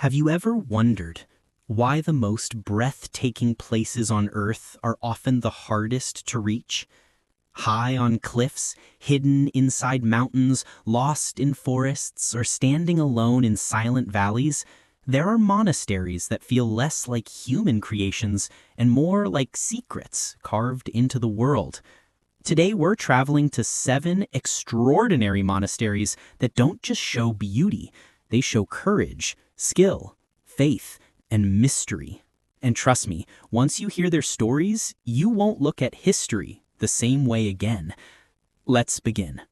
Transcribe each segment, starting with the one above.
Have you ever wondered why the most breathtaking places on Earth are often the hardest to reach? High on cliffs, hidden inside mountains, lost in forests, or standing alone in silent valleys, there are monasteries that feel less like human creations and more like secrets carved into the world. Today we're traveling to 7 extraordinary monasteries that don't just show beauty, they show courage, skill, faith, and mystery. And trust me, once you hear their stories, you won't look at history the same way again. Let's begin.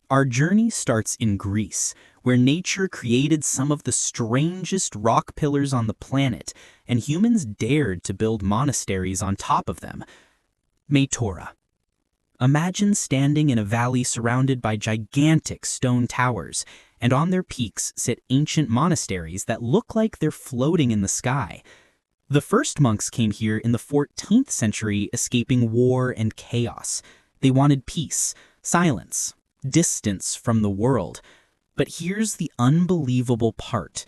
Our journey starts in Greece, where nature created some of the strangest rock pillars on the planet, and humans dared to build monasteries on top of them. Maitora. Imagine standing in a valley surrounded by gigantic stone towers, and on their peaks sit ancient monasteries that look like they're floating in the sky. The first monks came here in the 14th century, escaping war and chaos. They wanted peace, silence, distance from the world. But here's the unbelievable part.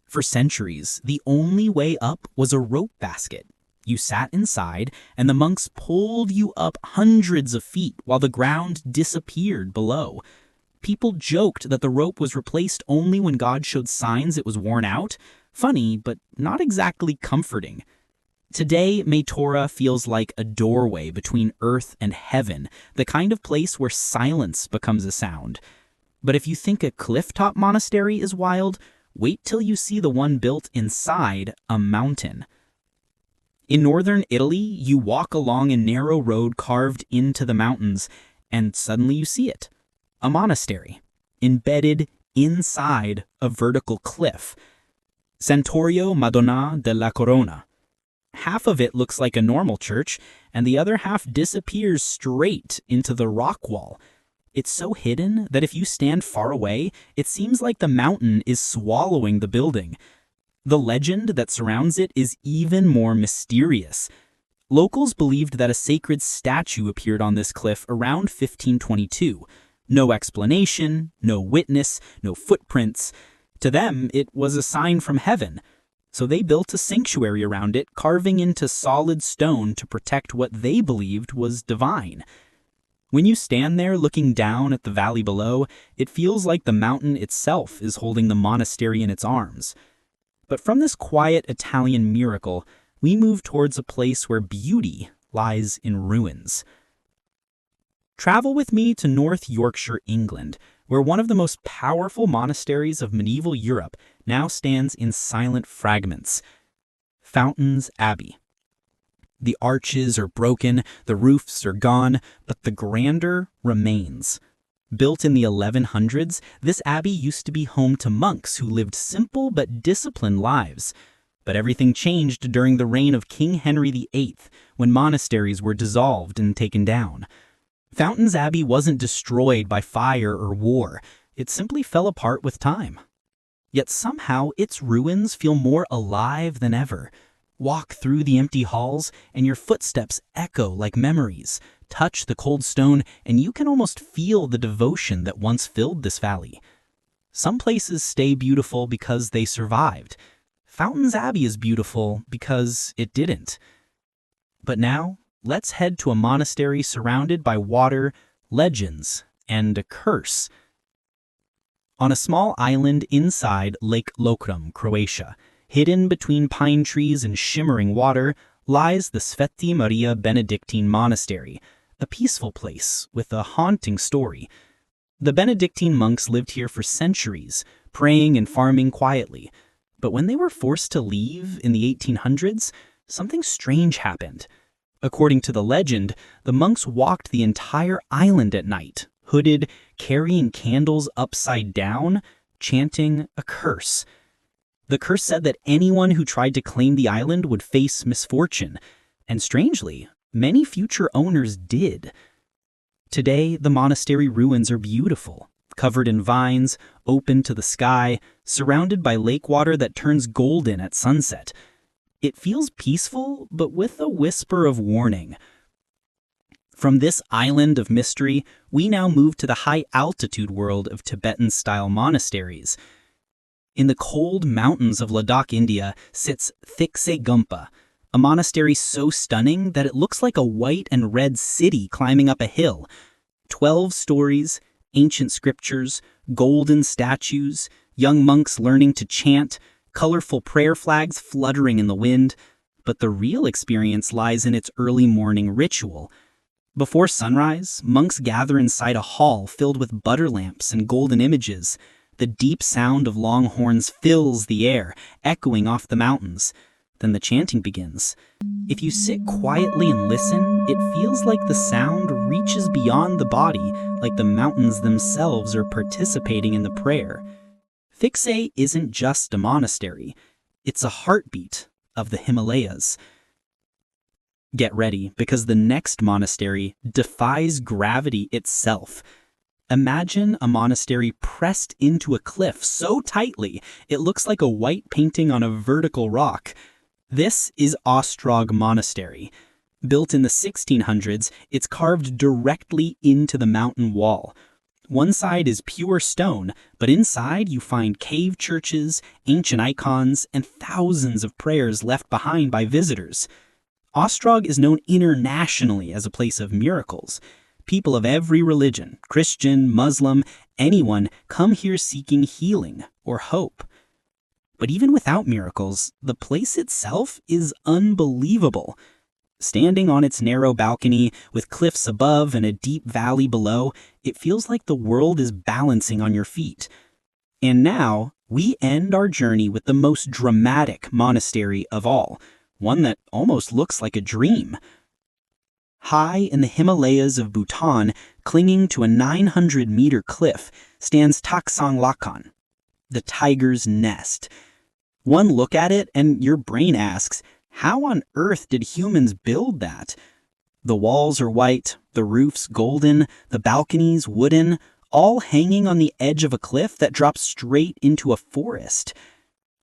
For centuries, the only way up was a rope basket. You sat inside, and the monks pulled you up hundreds of feet while the ground disappeared below. People joked that the rope was replaced only when God showed signs it was worn out. Funny, but not exactly comforting. Today, Maitora feels like a doorway between earth and heaven, the kind of place where silence becomes a sound. But if you think a clifftop monastery is wild, wait till you see the one built inside a mountain. In northern Italy, you walk along a narrow road carved into the mountains, and suddenly you see it. A monastery, embedded inside a vertical cliff. Santuario Madonna della Corona. Half of it looks like a normal church, and the other half disappears straight into the rock wall. It's so hidden that if you stand far away, it seems like the mountain is swallowing the building. The legend that surrounds it is even more mysterious. Locals believed that a sacred statue appeared on this cliff around 1522. No explanation, no witness, no footprints. To them, it was a sign from heaven. So they built a sanctuary around it, carving into solid stone to protect what they believed was divine. When you stand there looking down at the valley below, it feels like the mountain itself is holding the monastery in its arms. But from this quiet Italian miracle, we move towards a place where beauty lies in ruins. Travel with me to North Yorkshire, England, where one of the most powerful monasteries of medieval Europe now stands in silent fragments. Fountains Abbey. The arches are broken, the roofs are gone, but the grandeur remains. Built in the 1100s, this abbey used to be home to monks who lived simple but disciplined lives. But everything changed during the reign of King Henry VIII, when monasteries were dissolved and taken down. Fountains Abbey wasn't destroyed by fire or war, it simply fell apart with time. Yet somehow its ruins feel more alive than ever. Walk through the empty halls, and your footsteps echo like memories. Touch the cold stone, and you can almost feel the devotion that once filled this valley. Some places stay beautiful because they survived. Fountains Abbey is beautiful because it didn't. But now, let's head to a monastery surrounded by water, legends, and a curse. On a small island inside Lake Lokrum, Croatia, hidden between pine trees and shimmering water, lies the Sveti Maria Benedictine Monastery, a peaceful place with a haunting story. The Benedictine monks lived here for centuries, praying and farming quietly. But when they were forced to leave in the 1800s, something strange happened. According to the legend, the monks walked the entire island at night, hooded, carrying candles upside down, chanting a curse. The curse said that anyone who tried to claim the island would face misfortune, and strangely, many future owners did. Today, the monastery ruins are beautiful, covered in vines, open to the sky, surrounded by lake water that turns golden at sunset. It feels peaceful, but with a whisper of warning. From this island of mystery, we now move to the high-altitude world of Tibetan-style monasteries. In the cold mountains of Ladakh, India, sits Thiksay Gumpa, a monastery so stunning that it looks like a white and red city climbing up a hill. 12 stories, ancient scriptures, golden statues, young monks learning to chant, colorful prayer flags fluttering in the wind. But the real experience lies in its early morning ritual. Before sunrise, monks gather inside a hall filled with butter lamps and golden images. The deep sound of long horns fills the air, echoing off the mountains. Then the chanting begins. If you sit quietly and listen, it feels like the sound reaches beyond the body, like the mountains themselves are participating in the prayer. Thiksay isn't just a monastery. It's a heartbeat of the Himalayas. Get ready, because the next monastery defies gravity itself. Imagine a monastery pressed into a cliff so tightly it looks like a white painting on a vertical rock. This is Ostrog Monastery. Built in the 1600s, it's carved directly into the mountain wall. One side is pure stone, but inside you find cave churches, ancient icons, and thousands of prayers left behind by visitors. Ostrog is known internationally as a place of miracles. People of every religion, Christian, Muslim, anyone, come here seeking healing or hope. But even without miracles, the place itself is unbelievable. Standing on its narrow balcony, with cliffs above and a deep valley below, it feels like the world is balancing on your feet. And now, we end our journey with the most dramatic monastery of all, one that almost looks like a dream. High in the Himalayas of Bhutan, clinging to a 900-meter cliff, stands Taksang Lakan, the tiger's nest. One look at it and your brain asks, how on earth did humans build that? The walls are white, the roofs golden, the balconies wooden, all hanging on the edge of a cliff that drops straight into a forest.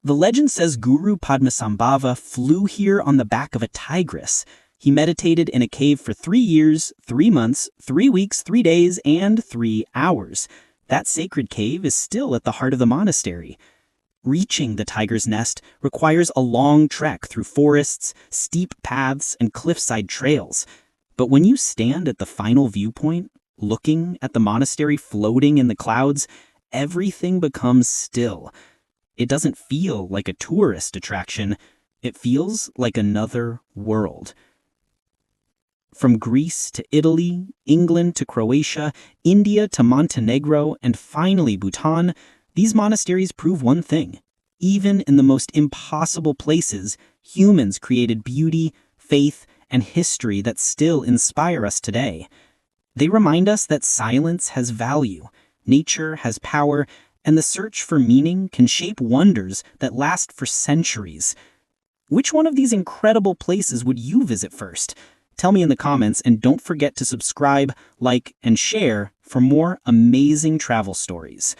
The legend says Guru Padmasambhava flew here on the back of a tigress. He meditated in a cave for 3 years, 3 months, 3 weeks, 3 days, and 3 hours. That sacred cave is still at the heart of the monastery. Reaching the tiger's nest requires a long trek through forests, steep paths, and cliffside trails. But when you stand at the final viewpoint, looking at the monastery floating in the clouds, everything becomes still. It doesn't feel like a tourist attraction. It feels like another world. From Greece to Italy, England to Croatia, India to Montenegro, and finally Bhutan, these monasteries prove one thing. Even in the most impossible places, humans created beauty, faith, and history that still inspire us today. They remind us that silence has value, nature has power, and the search for meaning can shape wonders that last for centuries. Which one of these incredible places would you visit first? Tell me in the comments, and don't forget to subscribe, like, and share for more amazing travel stories.